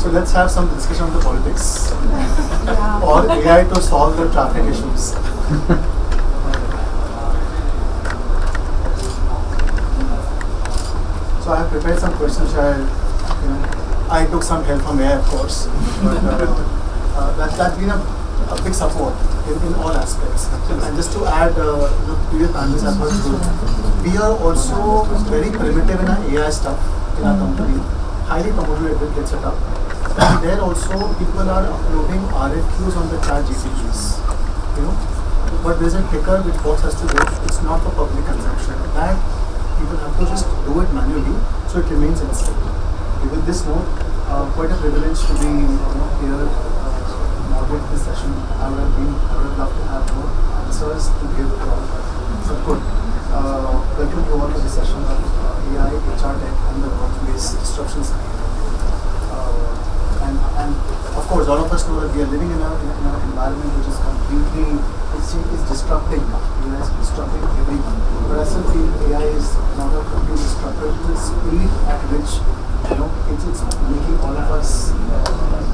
So let's have some discussion on the politics Yeah. or AI to solve the traffic issues. So I have prepared some questions. I took some help from AI, of course, but that's been a big support in all aspects. And just to add, previous panelists as well, we are also very primitive in our AI stuff in our company, highly promoted with Get Set Up. There also people are uploading RFQs on the chat GPTs, but there's a ticker which box has to do. It's not for public consumption. That people have to just do it manually, so it remains instant. With this note, quite a privilege to be here, moderate this session. I would love to have more answers to give to all. So good. Welcome you all to the session of AI, HR tech, and the workplace disruptions. And of course, all of us know that we are living in an environment which is completely disrupting. AI is disrupting everyone. But I still feel AI is not a complete disruptor. The speed at which it's making all of us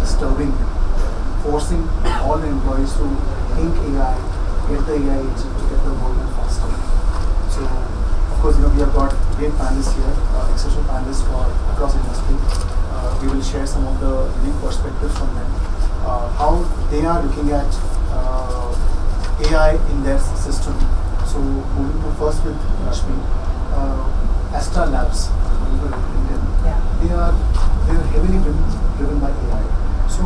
disturbing, forcing all the employees to think AI, get the AI agent to get the work done faster. So, of course, we have got great panelists here, exceptional panelists for across industry. We will share some of the unique perspectives from them, how they are looking at AI in their system. So, moving to first with Rashmi, Astra Labs, they are heavily driven by AI. So,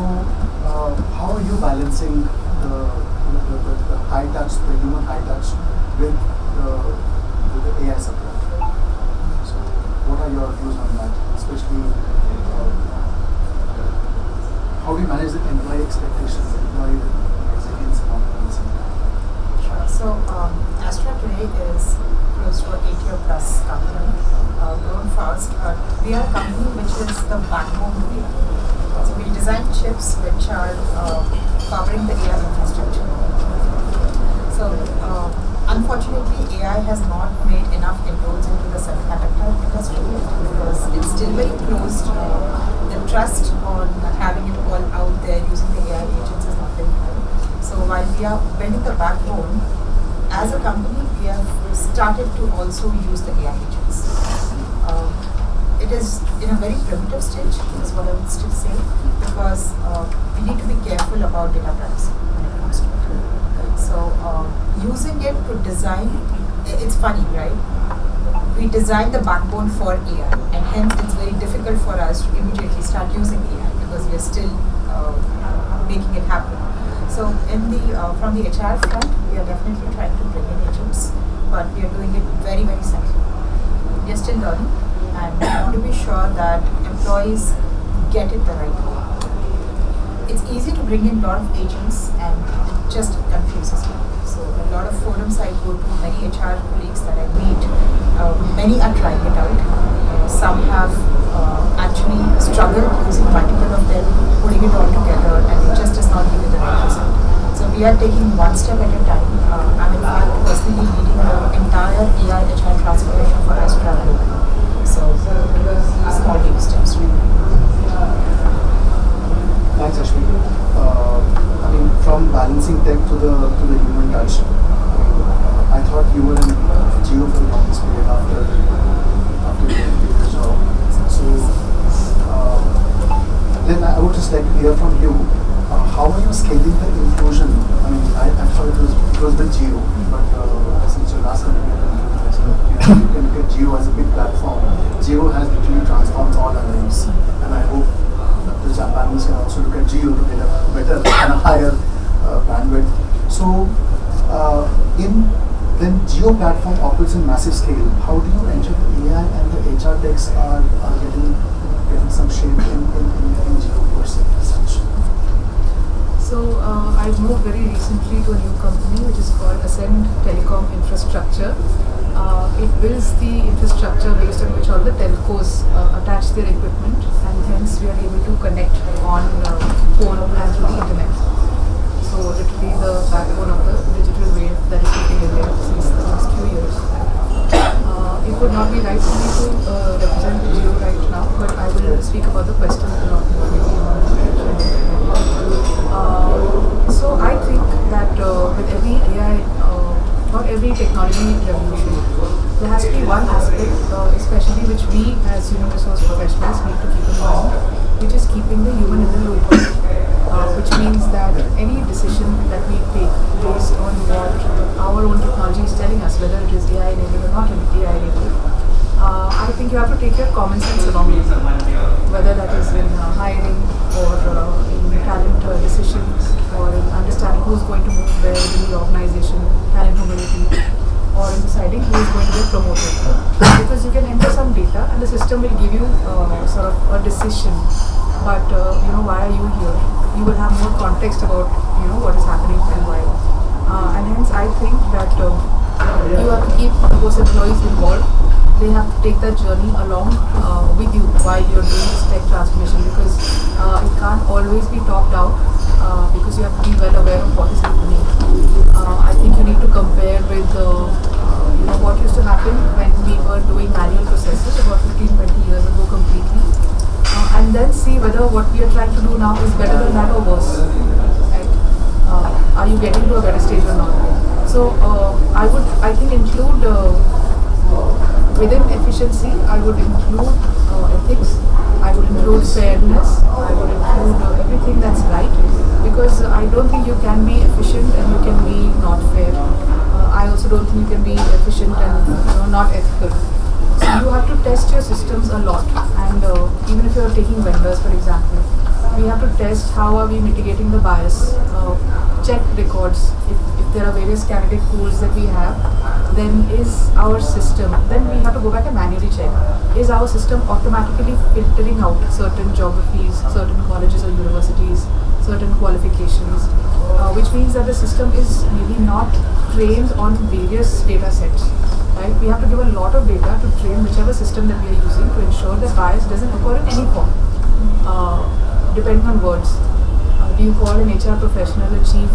how are you balancing the high touch, the human high touch, with the AI support? So, what are your views on that? Especially, how do you manage the employee expectations, the employee resilience and all? Sure. So, Astra today is close to 8-year plus company, grown fast. We are a company which is the backbone to AI. So we design chips which are powering the AI infrastructure. So unfortunately, AI has not made enough inroads into the semiconductor industry because it's still very closed. The trust on having it all out there using the AI agents is not very high. So while we are building the backbone, as a company, we have started to also use the AI agents. It is in a very primitive stage, is what I would still say, because we need to be careful about data privacy when it comes to it. So using it to design, it's funny, right? We design the backbone for AI, and hence it's very difficult for us to immediately start using AI because we are still making it happen. So from the HR front, we are definitely trying to bring in agents, but we are doing it very, very subtly. We are still learning, and we want to be sure that employees get it the right way. It's easy to bring in a lot of agents, and it just confuses me. So a lot of forums I go to, many HR colleagues that I meet, many are trying it out. Some have actually struggled using multiple of them, putting it all together, and it just does not give it the right result. So we are taking one step at a time. I'm in fact personally leading the entire AI HR transformation for Astra. So small baby steps really. Thanks, Ashmi. From balancing tech to the human touch, I thought you were in Jio for the longest period after you did the job. So then I would just like to hear from you. How are you scaling the inclusion? I thought it was with Jio, but since your last company, you can look at Jio as a big platform. Jio has literally transformed all our lives, and I hope the Japanese can also look at Jio to get a better and a higher bandwidth. So, when Jio platform operates in massive scale, how do you ensure the AI and the HR techs are getting some shape in Jio per se? So I moved very recently to a new company which is called Ascend Telecom Infrastructure. It builds the infrastructure based on which all the telcos attach their equipment, and hence we are able to connect on phone and through the internet. So literally the backbone of the digital wave that is hitting India since the last few years. It would not be right for me to represent Jio right now, but I will speak about the question a lot more maybe in as human resource professionals need to keep in mind, which is keeping the human in the loop. Which means that any decision that we take based on what our own technology is telling us, whether it is AI enabled or not AI enabled, I think you have to take your common sense along with you, whether that is in hiring or in talent decisions or in understanding who's going to move where in the organization, talent mobility, or in deciding who is going to get promoted. Because you can enter some data and the system will give you sort of a decision, but why are you here? You will have more context about what is happening and why. And hence I think that you have to keep those employees involved. They have to take that journey along with you while you're doing this tech transformation, because it can't always be top down, because you have to be well aware of what is happening. I think you need to compare with what used to happen when we were doing manual processes about 15-20 years ago completely, and then see whether what we are trying to do now is better than that or worse. Right? Are you getting to a better stage or not? So I think include within efficiency, I would include ethics, I would include fairness, I would include everything that's right, because I don't think you can be efficient and you can be not fair. I also don't think you can be efficient and not ethical. So you have to test your systems a lot, and even if you are taking vendors, for example, we have to test how are we mitigating the bias, check records. If there are various candidate pools that we have, then is our system, then we have to go back and manually check, is our system automatically filtering out certain geographies, certain colleges or universities, certain qualifications, which means that the system is maybe not trained on various data sets. Right? We have to give a lot of data to train whichever system that we are using to ensure that bias doesn't occur in any form, depending on words. Do you call an HR professional a chief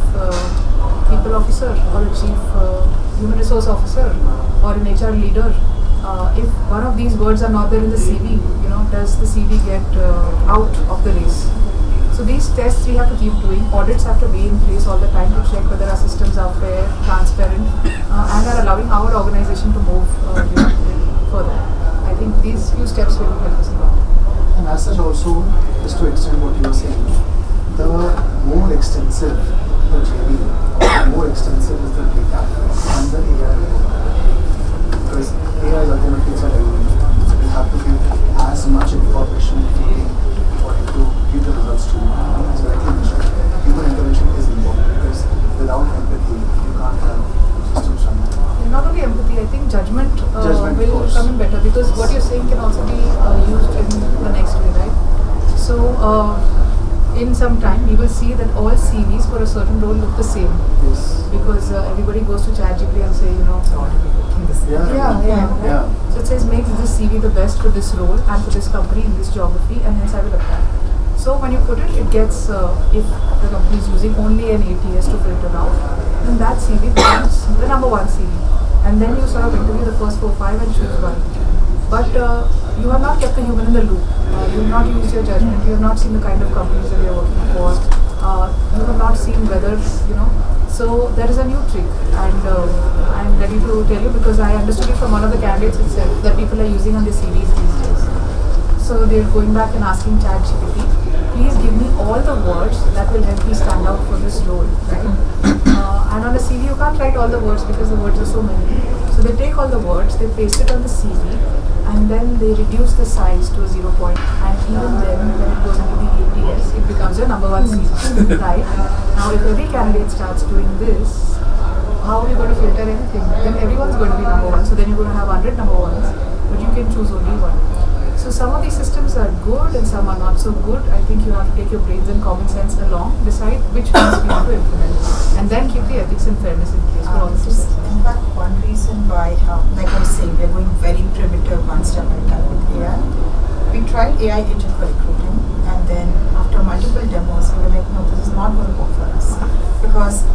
people officer or a chief human resource officer or an HR leader? If one of these words are not there in the CV, does the CV get out of the race? So these tests we have to keep doing. Audits have to be in place all the time to check whether our systems are fair, transparent, and are allowing our organization to move further. I think these few steps will help us a lot. And as such also, just to extend what you were saying, the more extensive the JD, the more extensive is the data and the AI. Because AI is ultimately it's a algorithm. So we have to give as much information for it to give the results to you. So I think human intervention is important, because without empathy, you can't have systems running. Not only empathy, I think judgment will course. come in better, because what you're saying can also be used in the next way, right? So in some time we will see that all CVs for a certain role look the same. Yes. Because everybody goes to ChatGPT and say, Yeah. So it says make this CV the best for this role and for this company in this geography, and hence I will apply. So when you put it, it gets, if the company is using only an ATS to filter out, then that CV becomes the number one CV. And then you sort of interview the first 4 or 5 and choose one. But you have not kept the human in the loop. You have not used your judgment. You have not seen the kind of companies that you are working for. You have not seen whether, So there is a new trick, and I am ready to tell you, because I understood it from one of the candidates itself that people are using on their CVs these days. So they're going back and asking ChatGPT, please give me all the words that will help me stand out for this role, right? And on a CV you can't write all the words because the words are so many. So they take all the words, they paste it on the CV, and then they reduce the size to a 0 point. And even then, when it goes into the ATS, it becomes your number one CV, right? Now, if every candidate starts doing this, how are you going to filter anything? Then everyone's going to be number one. So then you're going to have 100 number ones, but you can choose only one. So some of these systems are good and some are not so good. I think you have to take your brains and common sense along, decide which ones we want to implement, and then keep the ethics and fairness in place for all the systems. In fact, one reason why, like I was saying, we're going very primitive one step at a time with AI. We tried AI agent for recruiting, and then after multiple demos, we were like, no, this is not going to work for us, because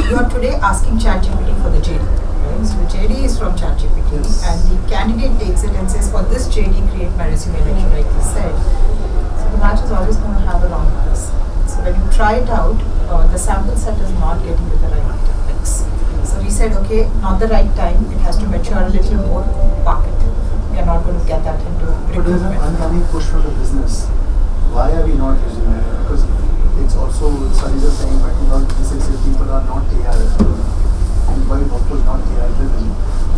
you are today asking ChatGPT for the JD. So the JD is from ChatGPT, Yes. and the candidate takes it and says, for this JD, create my resume, like you rightly said. So the match is always going to have a wrong bias. So when you try it out, the sample set is not getting you the right mix. So we said, okay, not the right time, it has to mature a little more, park it. We are not going to get that into But there's an recruitment. uncanny push from the business. Why are we not using it? Because it's also, studies are saying by 2026 if people are not AI and by workforce not AI driven,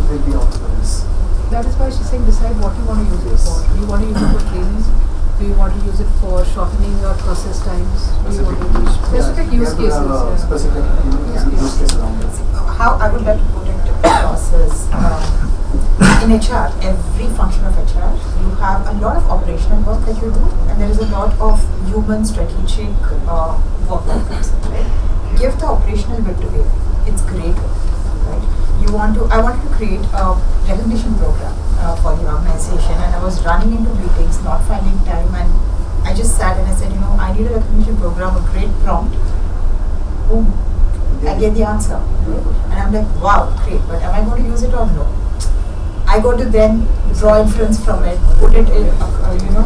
they'll be out of the race. That is why she's saying decide what you want to use it for. Do you want to use it for training? Do you want to use it for shortening your process times? Do you want to use specific use We have cases? to have a Yeah. specific use case around it. How I would like to put it across is in HR, every function of HR, you have a lot of operational work that you do, and there is a lot of human strategic work that comes in, right? Give the operational bit to it. It's great work, right? I wanted to create a recognition program for the organization, and I was running into meetings, not finding time, and I just sat and I said, I need a recognition program, a great prompt. Boom. I get the answer. Right? And I'm like, wow, great, but am I going to use it or no? I go to then draw inference from it, put it in,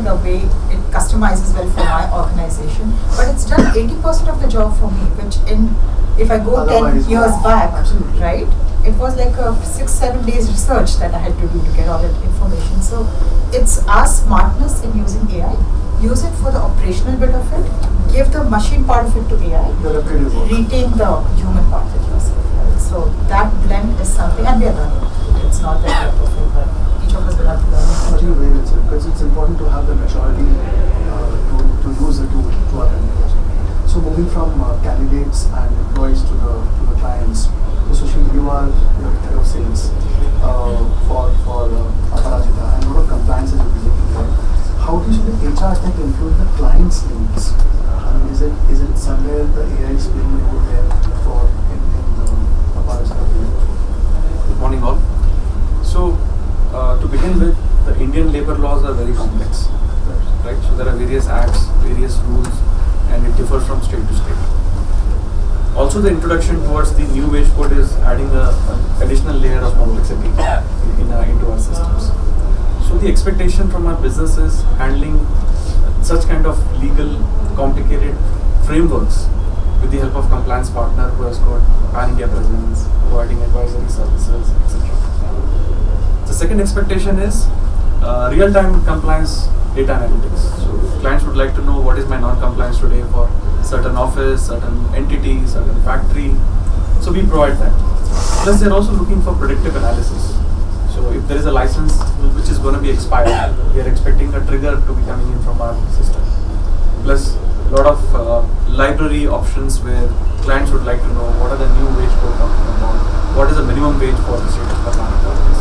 the way it customizes well for my organization. But it's done 80% of the job for me, which if I go Otherwise, 10 years wow. back, Absolutely. right? It was like a 6-7 days research that I had to do to get all that information. So it's our smartness in using AI. Use it for the operational bit of it. Give the machine part of it to AI. The repetitive work. Retain the human part that you say. Right? So that blend is something, and we are learning. It's not that we're perfect, but each of us will have to learn. Actually, very well said, because it's important to have the maturity to use the tool to our advantage. So moving from candidates and employees to the clients. So Sushil, you are head of sales for Aparajita, and a lot of compliance that you'll be looking for. How do you see the HR tech influence the client's needs? I mean, is it somewhere the AI is playing a role there for in Aparajita? Good morning all. So to begin with, the Indian labor laws are very complex, right? So there are various acts, various rules, and it differs from state to state. Also, the introduction towards the new wage code is adding an additional layer of complexity into our systems. So the expectation from our business is handling such kind of legal, complicated frameworks with the help of compliance partner who has got pan-India presence, providing advisory services, etc. The second expectation is real-time compliance data analytics. So clients would like to know what is my non-compliance today for certain office, certain entity, certain factory. So we provide that. Plus they're also looking for predictive analysis. So if there is a license which is going to be expired, we are expecting a trigger to be coming in from our system. Plus a lot of library options where clients would like to know what are the new wage code talking about, what is the minimum wage for the state of Karnataka.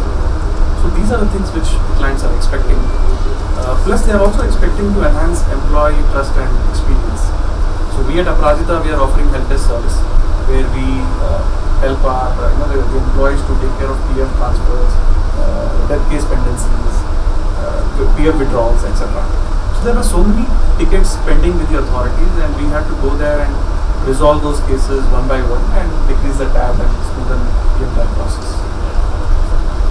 So these are the things which clients are expecting. Plus they are also expecting to enhance employee trust and experience. So we at Aparajita, we are offering help desk service where we help our the employees to take care of PF transfers, death case pendencies, PF withdrawals, etc. So there are so many tickets pending with the authorities, and we had to go there and resolve those cases one by one and decrease the tab and smoothen the entire process.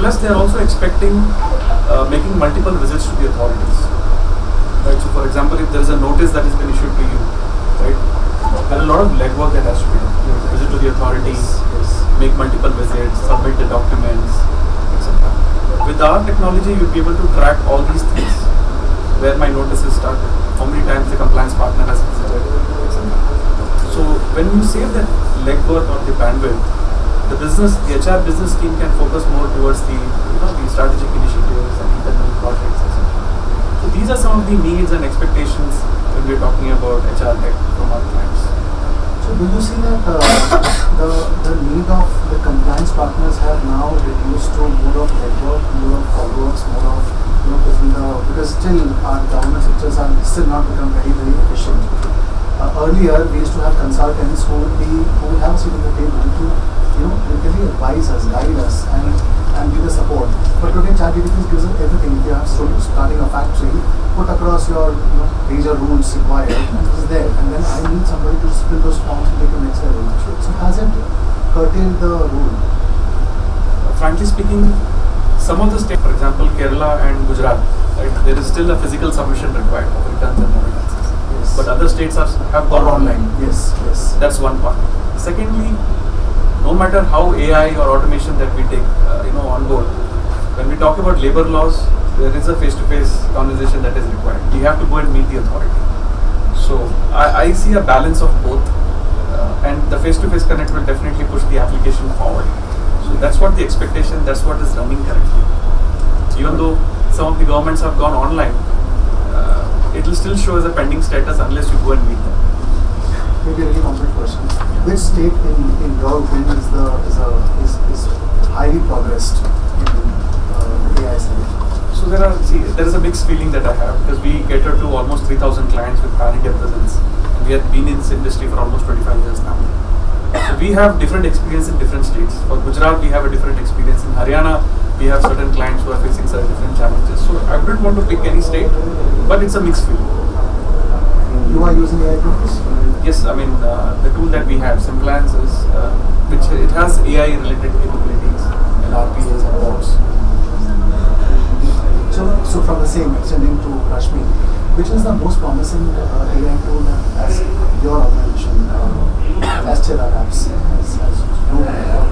Plus they are also expecting making multiple visits to the authorities. Right? So for example, if there is a notice that has been issued to you, right, there are a lot of legwork that has to be done. You have to visit to the authorities, make multiple visits, submit the documents, etc. With our technology, you'll be able to track all these things. Where my notice is stuck, how many times the compliance partner has visited, etc. So when you save that legwork or the bandwidth, the HR business team can focus more towards the strategic initiatives and internal projects, etc. So these are some of the needs and expectations when we're talking about HR tech from our clients. So do you see that the need of the compliance partners have now reduced to more of legwork, more of follow-ups, more of because still our government sectors are still not become very, very efficient. Earlier we used to have consultants who will have a seat at the table to really advise us, guide us and give us support. But today ChatGPT gives us everything. If you have starting a factory, put across your major rules required and it is there. And then I need somebody to fill those forms and take the next level. So has it curtailed the rule? Frankly speaking, some of the states, for example, Kerala and Gujarat, right, there is still a physical submission required of returns and remittances. Yes. But other states have gone online. Yes. That's one part. Secondly, no matter how AI or automation that we take, on board, when we talk about labor laws, there is a face-to-face conversation that is required. You have to go and meet the authority. So I see a balance of both, and the face-to-face connect will definitely push the application forward. So that's what the expectation, that's what is running currently. Even though some of the governments have gone online, it will still show as a pending status unless you go and meet them. Maybe a really common question. Which state in your opinion is highly progressed in AI side? So there is a mixed feeling that I have, because we cater to almost 3,000 clients with pan-India presence. And we have been in this industry for almost 25 years now. So we have different experience in different states. For Gujarat, we have a different experience. In Haryana, we have certain clients who are facing certain different challenges. So I wouldn't want to pick any state, but it's a mixed feeling. You are using AI tools? Yes, I mean the tool that we have, Simplans, is which it has AI related capabilities and RPAs and bots. So from the same, extending to Rashmi, which is the most promising AI tool that as your organization, Astera Labs, has known about?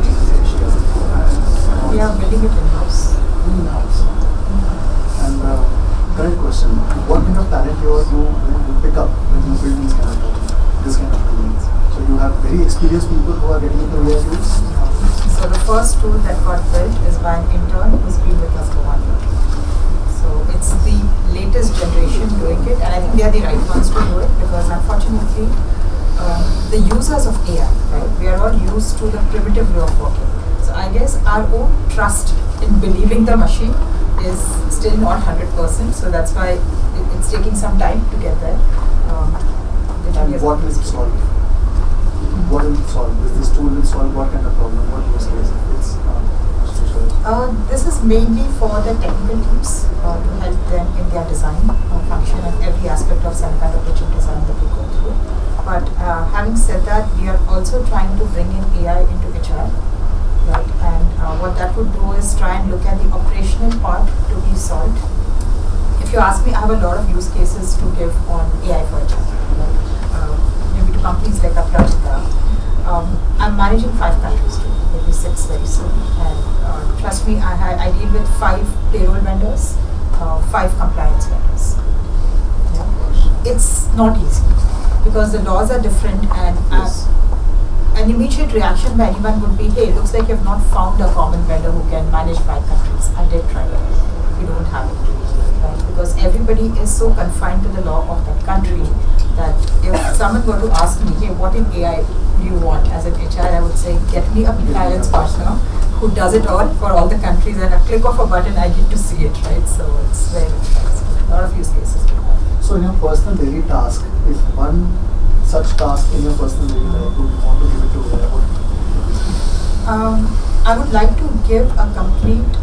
We are building it in-house. In-house. And current question, what kind of talent you pick up when you build this kind of tools? So you have very experienced people who are getting into AI tools? So the first tool that got built is by an intern who's been with us for 1 year. So it's the latest generation doing it, and I think they are the right ones to do it, because unfortunately the users of AI, right, we are all used to the primitive way of working. So I guess our own trust in believing the machine is still not 100%, so that's why it's taking some time to get there. And what will it solve? What will it solve? Is this tool will solve what kind of problem? What use case? This is mainly for the technical teams to help them in their design function and every aspect of semiconductor chip design that we go through. But having said that, we are also trying to bring in AI into HR, right? And what that would do is try and look at the operational part to be solved. If you ask me, I have a lot of use cases to give on AI for HR, right? Maybe to companies like Aprajita. I'm managing 5 countries too, maybe 6 very soon. And trust me, I deal with 5 payroll vendors, 5 compliance vendors. Yeah. It's not easy because the laws are different, and an immediate reaction by anyone would be, hey, looks like you have not found a common vendor who can manage 5 countries. I did try it. We don't have it. Right? Because everybody is so confined to the law of that country that if someone were to ask me, hey, what in AI do you want as an HR, I would say, get me a compliance partner who does it all for all the countries, and a click of a button, I get to see it, right? So it's very interesting. A lot of use cases we have. So in your personal daily task, if one such task in your personal daily life, would you want to give it to what? I would like to give a complete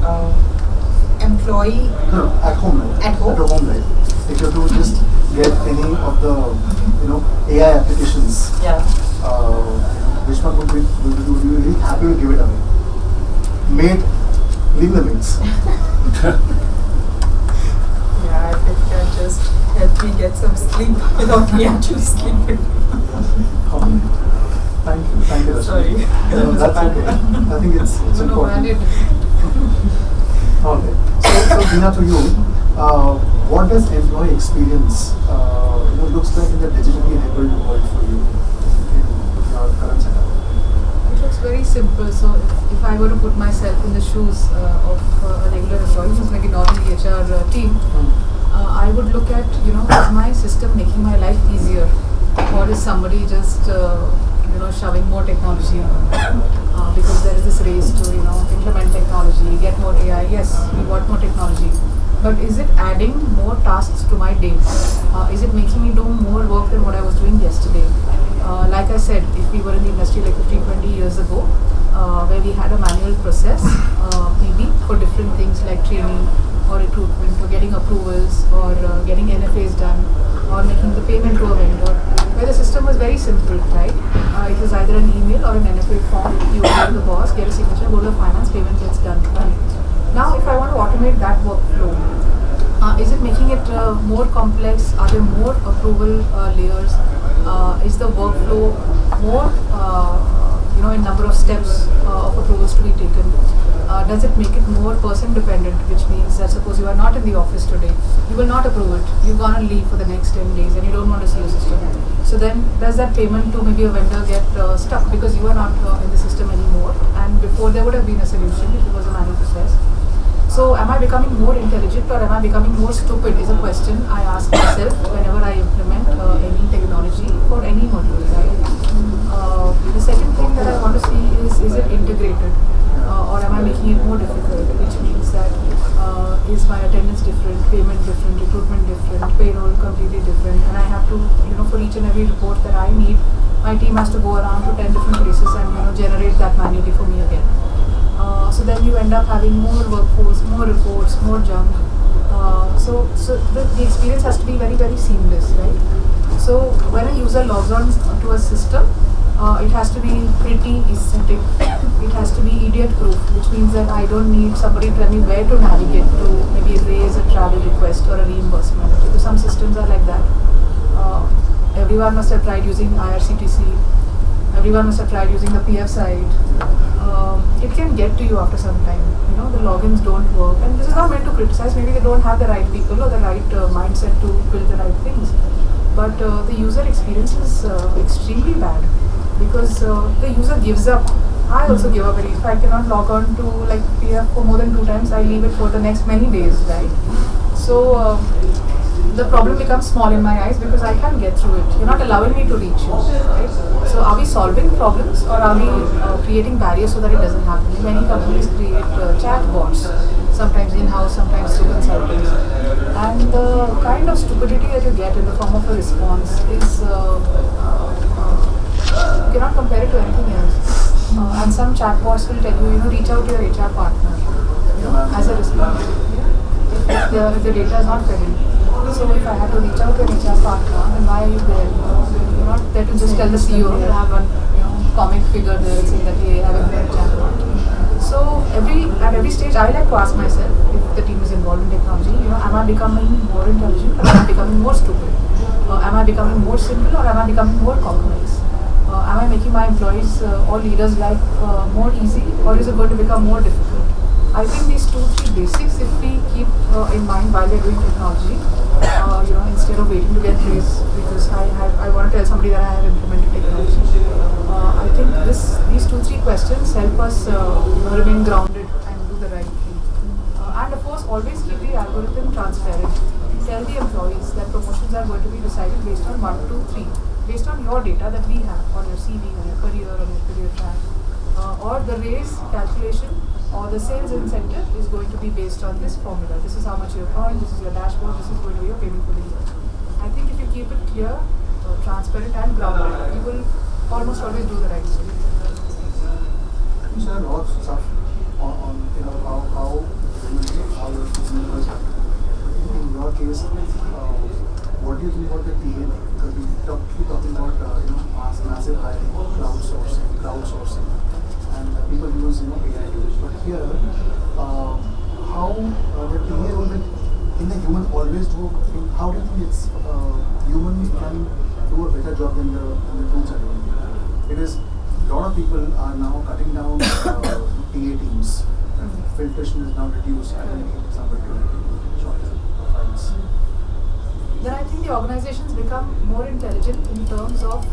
employee. No, at home life. At home? At home life. If you have to just get any of the AI applications, Yeah. which one would you be really happy to give it away? Made, leave the links. Yeah, if it can just help me get some sleep without me actually sleeping. Thank you. Rashmi. Sorry. No, that's okay. I think it's important. Okay. So Dina, to you, what does employee experience looks like in the digitally enabled world for you in your current setup? It looks very simple. So if I were to put myself in the shoes of a regular employee who's maybe not in the HR team, I would look at, is my system making my life easier, or is somebody just shoving more technology because there is this race to implement technology, get more AI. Yes, we want more technology, but is it adding more tasks to my day? Is it making me do more work than what I was doing yesterday? Like I said, if we were in the industry like 15-20 years ago, where we had a manual process, maybe for different things like training or recruitment or getting approvals or getting NFAs done or making the payment to a vendor, where the system was very simple, right? It was either an email or an NFA form. You go to the boss, get a signature, go to the finance, payment gets done. Now, if I want to automate that workflow, is it making it more complex? Are there more approval layers? Is the workflow more, in number of steps of approvals to be taken? does it make it more person dependent, which means that suppose you are not in the office today, you will not approve it, you're gonna leave for the next 10 days and you don't want to see your system. So then does that payment to maybe a vendor get stuck because you are not in the system anymore, and before there would have been a solution if it was a manual process. So am I becoming more intelligent or am I becoming more stupid is a question I ask myself whenever I implement any technology for any module, right? The second thing that I want to see is it integrated or am I making it more difficult, which means that is my attendance different, payment different, recruitment different, payroll completely different, and I have to, for each and every report that I need, my team has to go around to 10 different places and generate that manually for me again. So then you end up having more workforce, more reports, more junk. So the experience has to be very, very seamless, right? So when a user logs on to a system, it has to be pretty aesthetic. It has to be idiot-proof, which means that I don't need somebody to tell me where to navigate to maybe raise a travel request or a reimbursement. So some systems are like that. Everyone must have tried using IRCTC. Everyone must have tried using the PF site. It can get to you after some time. The logins don't work, and this is not meant to criticize. Maybe they don't have the right people or the right mindset to build the right things. But the user experience is extremely bad because the user gives up. I also give up. If I cannot log on to PF for more than 2 times, I leave it for the next many days, right? So the problem becomes small in my eyes because I can't get through it. You're not allowing me to reach you, right? So are we solving problems or are we creating barriers so that it doesn't happen? Many companies create chat bots, sometimes in-house, sometimes through consultants. And the kind of stupidity that you get in the form of a response is, you cannot compare it to anything else. And some chatbots will tell you, reach out to your HR partner, as a response. If the data is not ready. So if I had to reach out to an HR partner, then why are you there? You're not there to just tell the CEO to have one comic figure there saying that, hey, I have a great chatbot. So at every stage, I like to ask myself, if the team is involved in technology, am I becoming more intelligent or am I becoming more stupid? Am I becoming more simple or am I becoming more complex? Am I making my employees or leaders' life more easy, or is it going to become more difficult? I think these 2-3 basics, if we keep in mind while we're doing technology, instead of waiting to get praise because I want to tell somebody that I have implemented technology. I think these 2-3 questions help us remain grounded and do the right thing. And of course, always keep the algorithm transparent. Tell the employees that promotions are going to be decided based on 1, 2, 3, based on your data that we have on your CV, on your career, on your career track, or the raise calculation or the sales incentive is going to be based on this formula. This is how much you earn, this is your dashboard, this is going to be your payment for the year. I think if you keep it clear, transparent and grounded, you will almost always do the right thing. You said a lot of stuff on how your business. In your case, what do you think about the TA? Because we keep talking about massive hiring, crowdsourcing, and people use AI tools. But here, how the TA will in the human always do. How do you think it's human can do a better job than the tools are doing? Because a lot of people are now cutting down TA teams. Filtration is now reduced. I don't need somebody to shorten profiles. Then I think the organizations become more intelligent in terms of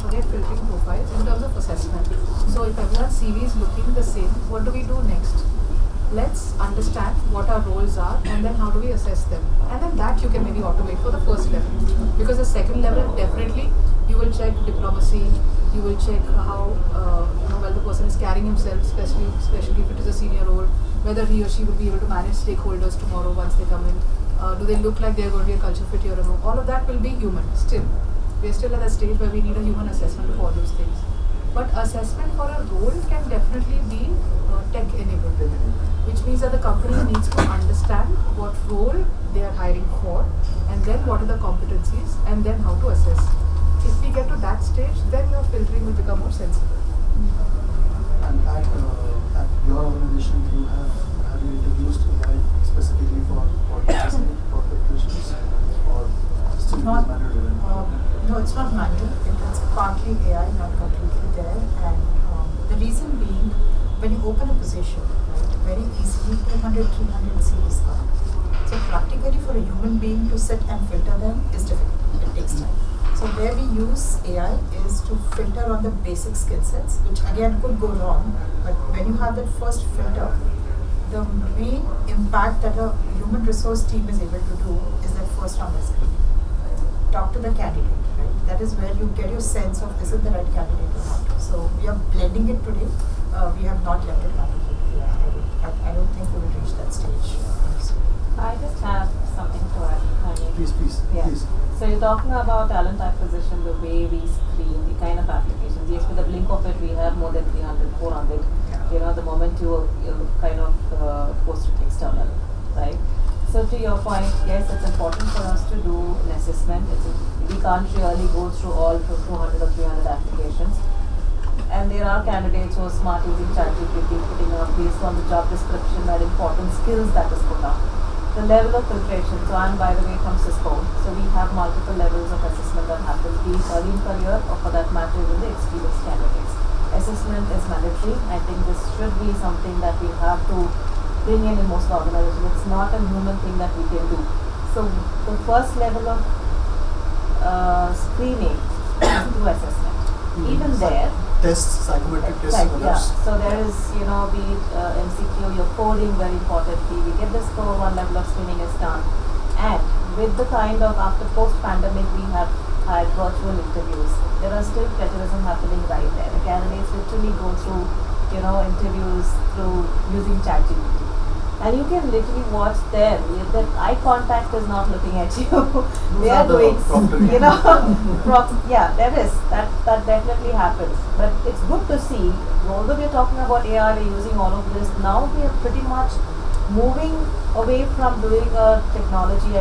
forget filtering profiles, in terms of assessment. So if everyone's CV is looking the same, what do we do next? Let's understand what our roles are and then how do we assess them. And then that you can maybe automate for the first level. Because the second level, definitely you will check diplomacy, you will check how well the person is carrying himself, especially if it is a senior role, whether he or she will be able to manage stakeholders tomorrow once they come in. Do they look like they're going to be a culture fit or no? All of that will be human still. We're still at a stage where we need a human assessment of all those things. But assessment for a role can definitely be tech enabled, which means that the company needs to understand what role they are hiring for and then what are the competencies and then how to assess. If we get to that stage, then your filtering will become more sensible. And at your organization, have you introduced AI specifically for filtrations, or still Not, manual? no, it's not manual. It's partly AI, not completely there. And the reason being, when you open a position, right, very easily 200, 300 CVs come. So practically for a human being to sit and filter them is difficult. It takes time. So where we use AI is to filter on the basic skill sets, which again could go wrong, but when you have that first filter, the main impact that a human resource team is able to do is that first round of screening. Talk to the candidate, right? That is where you get your sense of is it the right candidate or not. So we are blending it today. We have not left it completely. I don't think we will reach that stage. I just have something to add. Please. Yeah. So you're talking about talent acquisition, the way we screen, the kind of applications. Yes, with the blink of it, we have more than 300, 400. Yeah. You know, the moment you kind of post it external, right? So to your point, yes, it's important for us to do an assessment. We can't really go through all 200 or 300 applications. And there are candidates who are smart using ChatGPT, putting up based on the job description and important skills that is put up. The level of filtration, so I'm by the way from Cisco, so we have multiple levels of assessment that happens, be it early in career or for that matter even the experienced candidates. Assessment is mandatory. I think this should be something that we have to bring in most organizations. It's not a human thing that we can do. So the first level of screening is through assessment. Even there, Tests, psychometric tests, right, and yeah. others. So there is, be it MCQ, your coding very importantly. We get the score, one level of screening is done. And with the kind of, after post-pandemic, we have had virtual interviews. There are still plagiarism happening right there. The candidates literally go through, interviews through using ChatGPT. And you can literally watch them. That eye contact is not looking at you. They are doing, yeah, there is. That definitely happens. But it's good to see. Although we're talking about AI, we're using all of this. Now we are pretty much moving away from doing technology.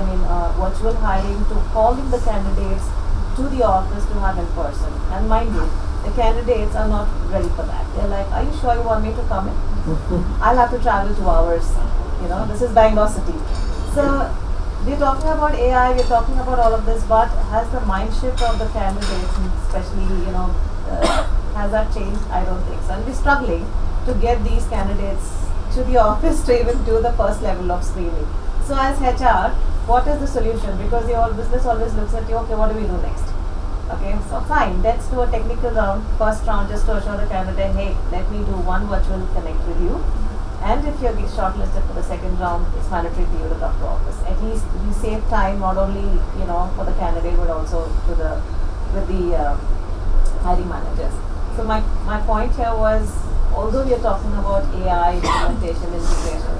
Virtual hiring to calling the candidates to the office to have in person. And mind you, the candidates are not ready for that. They're like, are you sure you want me to come in? I'll have to travel 2 hours. This is Bangalore city. So we're talking about AI, we're talking about all of this, but has the mind shift of the candidates, especially, has that changed? I don't think so. And we're struggling to get these candidates to the office to even do the first level of screening. So as HR, what is the solution? Because your business always looks at you, okay, what do we do next? Okay, so fine, let's do a technical round, first round, just to assure the candidate, hey, let me do one virtual connect with you. And if you're shortlisted for the second round, it's mandatory for you to come to office. At least you save time not only, for the candidate, but also with the hiring managers. So my point here was, although we are talking about AI implementation, integration,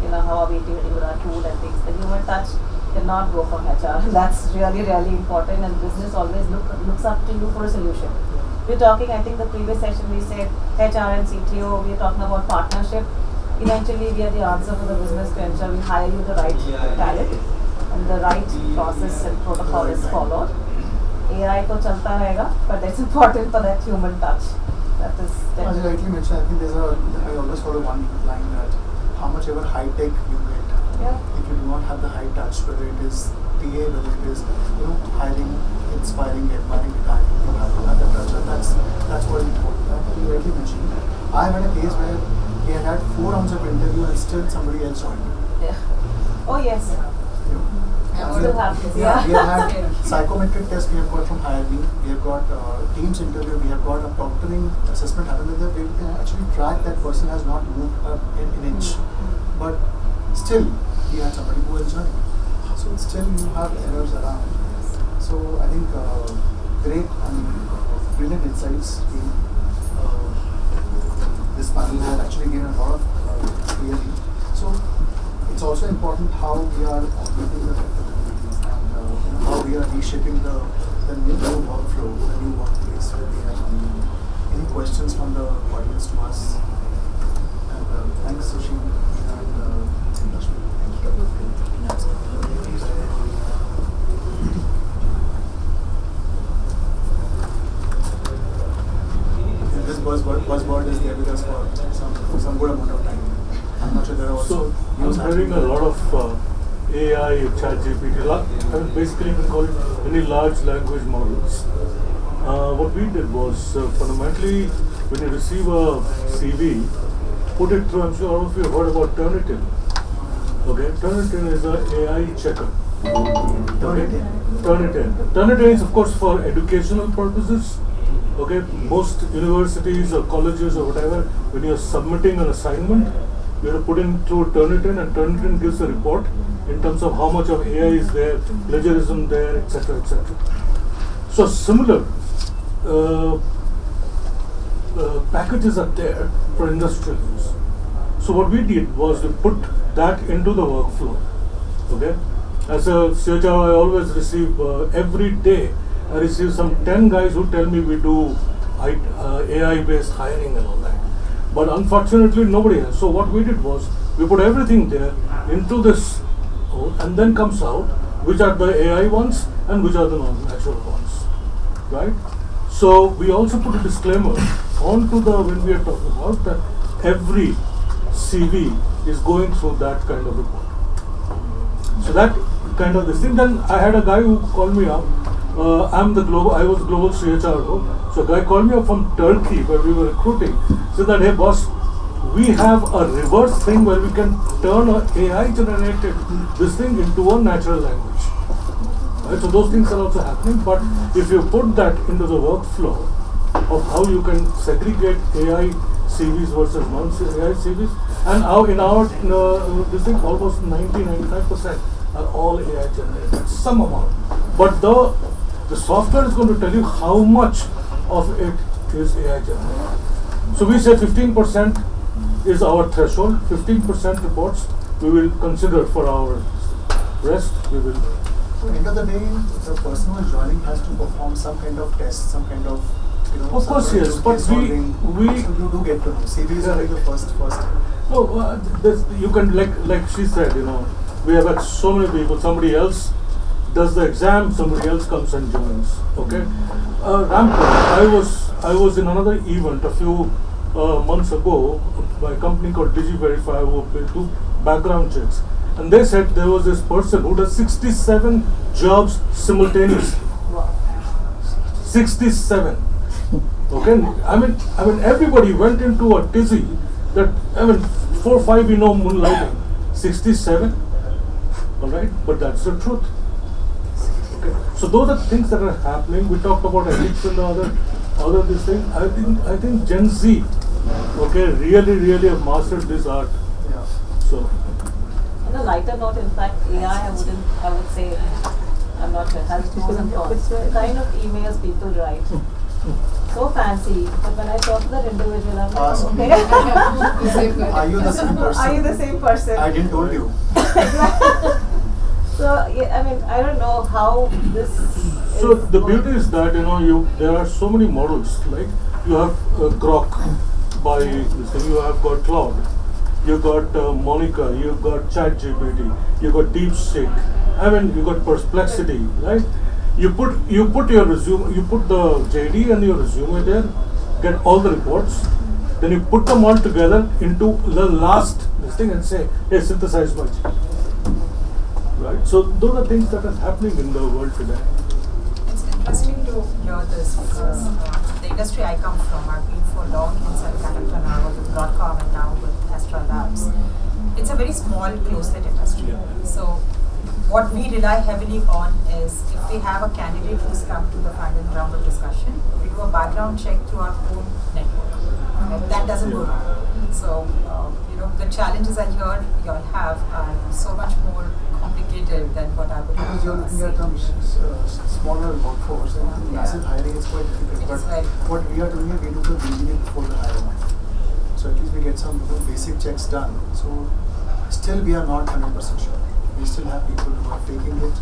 and how are we dealing with our tool and things, the human touch cannot go from HR. That's really, really important, and business always looks up to you for a solution. We're talking, I think the previous session we said HR and CTO, we are talking about partnership. Eventually we are the answer for the business to ensure we hire you the right talent and the right process and protocol is followed. AI to chalta rahega, but it's important for that human touch. That is As you rightly mentioned, I think I always follow one line that how much ever high tech you get, if you do not have the high touch, whether it is PA, whether it is hiring, inspiring, admiring, retiring, you have to have the touch, and that's what is important. You rightly mentioned. I had a case where we had 4 rounds of interview and still somebody else joined. Yeah. Oh yes. Still happens. We have had psychometric test we have got from HireMe, we have got Teams interview, we have got a proctoring assessment happened with we can actually track that person has not moved an inch. But still, we had somebody who was joining. So still you have errors around. So I think great, brilliant insights in this panel has actually given a lot of clarity. So it's also important how we are operating the capabilities and how we are reshaping the new workflow, the new workplace where we have any questions from the audience to us. And thanks Sushi and Lakshmi. This buzzword is there with us for some good amount of time. I'm not sure there are also. I'm hearing a lot of AI, ChatGPT, basically we call it any large language models. What we did was fundamentally when you receive a CV, put it through. I'm sure all of you have heard about Turnitin. Okay, Turnitin is an AI checker. Turnitin is of course for educational purposes. Okay, most universities or colleges or whatever, when you're submitting an assignment, you have to put in through Turnitin, and Turnitin gives a report in terms of how much of AI is there, plagiarism there, etc., etc. So similar packages are there for industrial use. So what we did was to put that into the workflow. Okay, as a CHR, I always receive every day. I receive some 10 guys who tell me we do AI-based hiring and all that. But unfortunately, nobody has. So what we did was we put everything there into this, and then comes out which are the AI ones and which are the non-natural ones, right? So we also put a disclaimer onto the when we are talking about that every CV is going through that kind of report. So that kind of this thing. Then I had a guy who called me up. I was global CHRO. So a guy called me up from Turkey where we were recruiting. Said that, hey boss, we have a reverse thing where we can turn an AI generated this thing into a natural language. Right? So those things are also happening. But if you put that into the workflow of how you can segregate AI CVs versus non-AI CVs, and how in our this thing almost 90-95% are all AI generated, some amount. But the software is going to tell you how much of it is AI generated. So we say 15% is our threshold, 15% reports we will consider for our rest. We will. So end of the day, the person who is joining has to perform some kind of test, some kind of, Of course, yes, but so you do get to know. CVs are like the first. No, you can like she said, we have had so many people. Somebody else does the exam, somebody else comes and joins. Okay, Ramco. I was in another event a few months ago by a company called DigiVerify who do background checks, and they said there was this person who does 67 jobs simultaneously. 67. Okay, I mean, everybody went into a tizzy that 4 or 5 moonlighting, 67. All right, but that's the truth. Okay, so those are things that are happening. We talked about ethics and the other this thing. I think Gen Z, okay, really have mastered this art. Yeah. So. On a lighter note, in fact, AI, I would say, I'm not sure, has pros and cons. The kind of emails people write. So fancy, but when I talk to that individual, I'm like, okay. Are you the same person? Are you the same person? I didn't told you. So yeah, I don't know how this. So the beauty is that there are so many models. Like you have Grok by this thing. You have got Claude. You got Monica. You got ChatGPT. You got DeepSeek. You got Perplexity, right? You put your resume, you put the JD and your resume there, get all the reports, then you put them all together into the last this thing and say, hey, synthesize my JD. Right? So those are things that are happening in the world today. It's interesting to hear this because the industry I come from, I've been for long in semiconductor, now with Broadcom and now with Astra Labs. It's a very small, close-knit industry. Yeah. So what we rely heavily on is if we have a candidate who's come to the final round of discussion, we do a background check through our own network. That doesn't go wrong. So, the challenges I hear you all have are so much more complicated than what I would have. Because you're looking at smaller workforce and massive hiring is quite difficult. It But is very what we are doing is we do the beginning before the hiring. So at least we get some basic checks done. So still we are not 100% sure. We still have people who are faking it.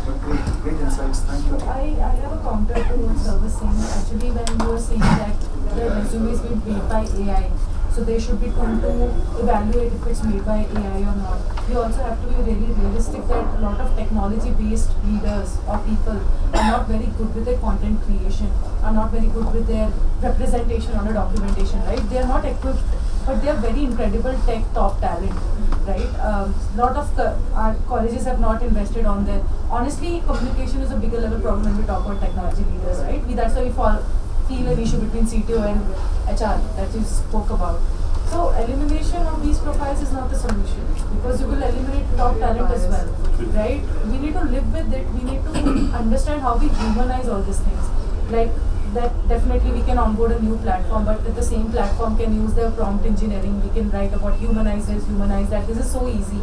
But great insights. Thank you. I have a counter to what Sir was saying. Actually, when you were saying that the resume is being made by AI, so they should be told to evaluate if it's made by AI or not. You also have to be really realistic that a lot of technology-based leaders or people are not very good with their content creation, are not very good with their representation on a documentation, right? They are not equipped, but they are very incredible tech top talent, right? Lot of our colleges have not invested on them. Honestly, communication is a bigger level problem when we talk about technology leaders, right? That's why we feel an issue between CTO and HR that you spoke about. So elimination of these profiles is not the solution, because you will eliminate top talent as well, right? We need to live with it. We need to understand how we humanize all these things. Like that, definitely we can onboard a new platform, but the same platform can use the prompt engineering. We can write about humanize this, humanize that. This is so easy.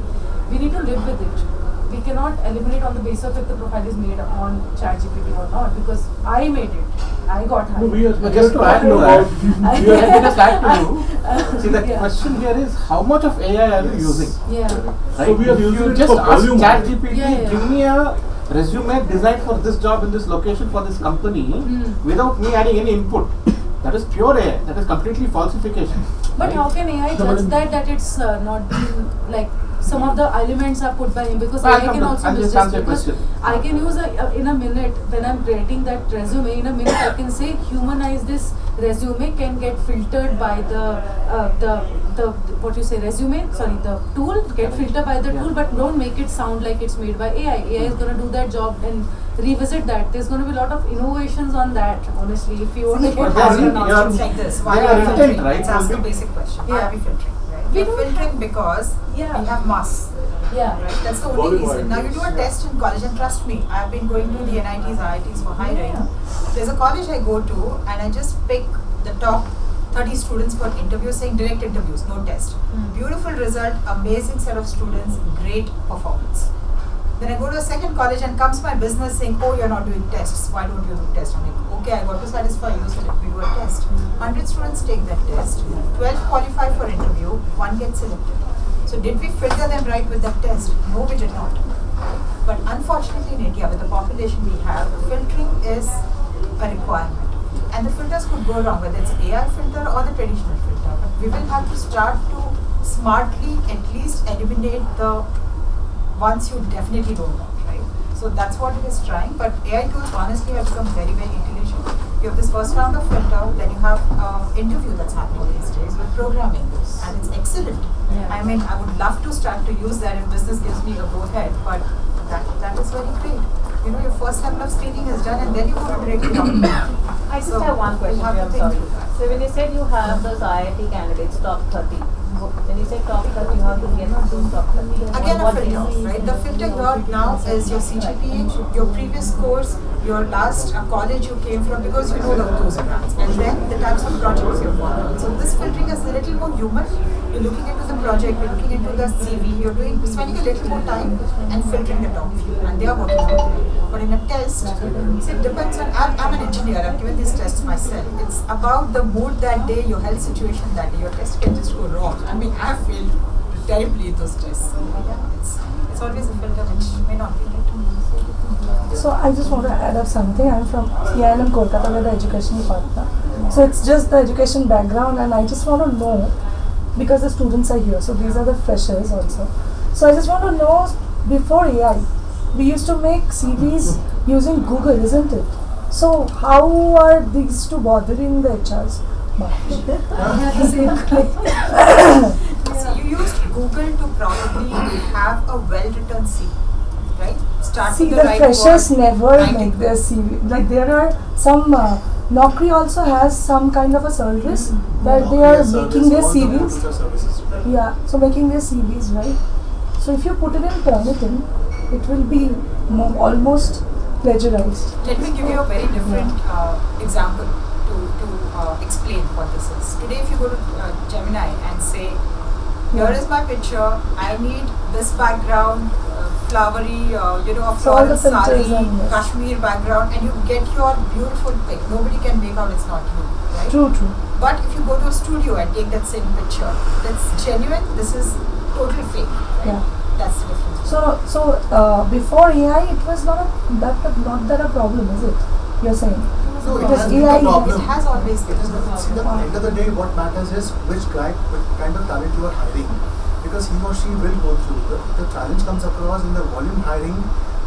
We need to live with it. We cannot eliminate on the basis of if the profile is made on ChatGPT or not, because I made it. I got hired. No, we are But just to add to that, let me just add to you. See, the Yeah. question here is how much of AI are you using? Yeah. Right? So we are If using you it just for ask volume. ChatGPT, Yeah. give me a resume designed for this job in this location for this company Mm. without me adding any input. That is pure AI. That is completely falsification. But right? how can AI judge that it's not been like some of the elements are put by him, because I'll AI come can to- also I'll just misjudge, answer your because question. I can use in a minute when I'm writing that resume, in a minute I can say humanize this resume can get filtered by the what you say resume, sorry, the tool get filtered by the tool, but don't make it sound like it's made by AI. AI is going to do that job and revisit that. There's going to be a lot of innovations on that, honestly, if you want to See, get it But has they are- been they are- nonsense like this. they Why are are we intent, filtering? right? Let's ask Will a be- basic question. Why Yeah. are we filtering? Right? We We're don't filtering because Yeah. we have mass. Yeah. Right? That's the only Volume reason. Now you do a items. test in college, and trust me, I've been going to the NITs, IITs for hiring. Yeah. There's a college I go to, and I just pick the top 30 students for interviews, saying direct interviews, no test. Beautiful result, amazing set of students, great performance. Then I go to a second college and comes my business saying, oh, you're not doing tests. Why don't you do tests? I'm like, okay, I got to satisfy you, so let me do a test. 100 students take that test, 12 qualify for interview, 1 gets selected. So did we filter them right with that test? No, we did not. But unfortunately in India, with the population we have, filtering is a requirement. And the filters could go wrong, whether it's AI filter or the traditional filter. But we will have to start to smartly at least eliminate the ones you definitely don't want, right? So that's what it is trying. But AI tools honestly have become very, very intelligent. You have this first round of filter, then you have interview that's happening these days with programming, and it's excellent. Yeah. I mean, I would love to start to use that if business gives me a go ahead, but that is very great. You know, your first level of screening is done, and then you go to directly document. I just So, have one question, we'll have to I'm think sorry. through that. So when you said you have those IIT candidates, top 30, when you say top 30, you have to get those top 30. Again, a What filter, is it? right? The filter here now is your CGPA, your previous course, your last college you came from, because you know those brands, and then the types of projects you've worked on. So this filtering is a little more human. You're looking into the project, you're looking into the CV, you're spending a little more time and filtering the top few, and they are working on it. But in a test, see, it depends on. I'm an engineer. I've given these tests myself. It's about the mood that day, your health situation that day. Your test can just go wrong. I mean, I've failed terribly in those tests. So, yeah, it's always a filter which may not be right. So I just want to add up something. I'm from CILM Kolkata, with the education partner. So it's just the education background, and I just want to know, because the students are here, so these are the freshers also. So I just want to know, before AI, we used to make CVs using Google, isn't it? So how are these two bothering the HRs? So you used Google to probably have a well-written CV, right? Start See, with the right freshers word, never write make it their CV. Like there are some, Naukri also has some kind of a service where they are making their CVs. Services. Yeah, so making their CVs, right? So if you put it in Turnitin, it will be almost plagiarized. Let me give you a very different example to explain what this is. Today, if you go to Gemini and say, here is my picture, I need this background, flowery, a So all the floral sari, filters are there. Kashmir background, and you get your beautiful pic. Nobody can make out it's not you, right? True, true. But if you go to a studio and take that same picture, that's genuine, this is totally fake, right? Yeah. That's the difference. So before AI, it was not that a problem, is it? You're saying? No, it Because has been AI a problem. It has always been. See, the end of the day, what matters is which kind of talent you are hiring, because he or she will go through. The challenge comes across in the volume hiring.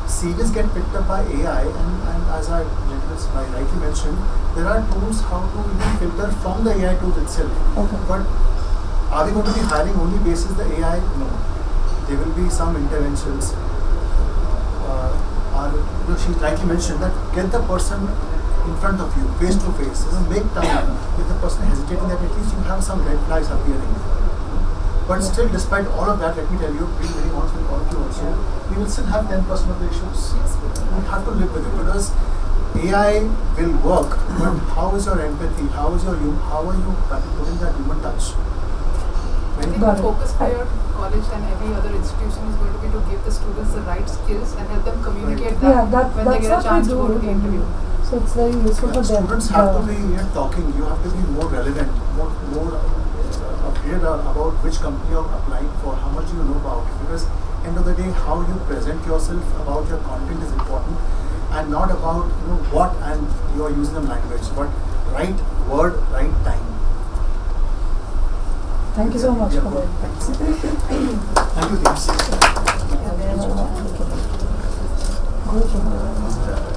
CVs get picked up by AI, and as I rightly mentioned, there are tools how to even filter from the AI tool itself. Okay. But are we going to be hiring only basis the AI? No. There will be some interventions. She rightly mentioned that get the person in front of you, face to face. Make time. If the person hesitating, that at least you have some red flags appearing. But still, despite all of that, let me tell you, being very honest with all of you also, we will still have 10% of the issues. We have to live with it because AI will work, but how is your empathy? How are you putting that human touch? I think the focus for your college and every other institution is going to be to give the students the right skills and help them communicate Yeah, that when they that's get a what chance we to go to the do. interview. So it's very useful for them. Students have to be talking. You have to be more relevant, more updated about which company you're applying for, how much you know about it. Because end of the day, how you present yourself about your content is important, and not about what and you are using the language, but right word, right time. Thank you so much Yeah, for that. Thank you, teams. Good.